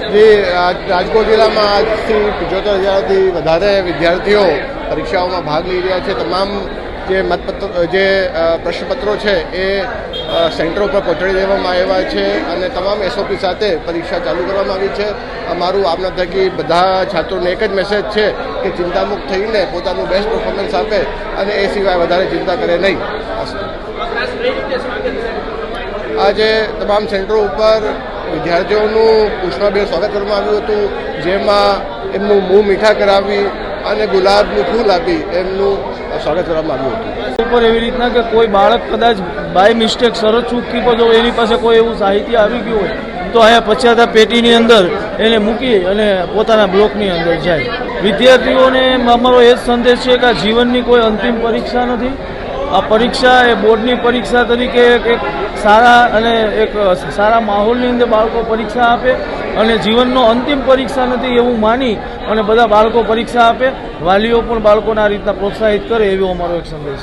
જે રાજકોટ જિલ્લામાં આજથી 75,000થી વધારે વિદ્યાર્થીઓ પરીક્ષાઓમાં ભાગ લઈ રહ્યા છે. તમામ જે પ્રશ્નપત્રો છે એ સેન્ટરો પર પહોંચાડી દેવામાં આવ્યા છે અને તમામ SOP સાથે પરીક્ષા ચાલુ કરવામાં આવી છે. અમારું આપના થકી બધા છાત્રોને એક જ મેસેજ છે કે ચિંતામુક્ત થઈને પોતાનું બેસ્ટ પરફોર્મન્સ આપે અને એ સિવાય વધારે ચિંતા કરે નહીં. આજે તમામ સેન્ટરો ઉપર વિદ્યાર્થીઓનું ઉષ્માભેર સ્વાગત કરવામાં આવ્યું હતું, જેમાં એમનું મુંહ મીઠા કરાવી અને ગુલાબનું ફૂલ આપી એમનું સ્વાગત કરવામાં આવ્યું હતું. ઉપર એવી રીતના કે કોઈ બાળક કદાચ બાય મિસ્ટેક સરસ ચૂકથી જો એની પાસે કોઈ એવું સાહિત્ય આવી ગયું હોય તો અહીંયા પશ્ચાતાપ પેટીની અંદર એને મૂકી અને પોતાના બ્લોકની અંદર જાય. વિદ્યાર્થીઓને અમારો એ જ સંદેશ છે કે આ જીવનની કોઈ અંતિમ પરીક્ષા નથી. આ પરીક્ષા એ બોર્ડની પરીક્ષા તરીકે એક સારા અને એક સારા માહોલની અંદર બાળકો પરીક્ષા આપે અને જીવનનો અંતિમ પરીક્ષા નથી એવું માની અને બધા બાળકો પરીક્ષા આપે. વાલીઓ પણ બાળકોને આ રીતના પ્રોત્સાહિત કરે એવો અમારો એક સંદેશ.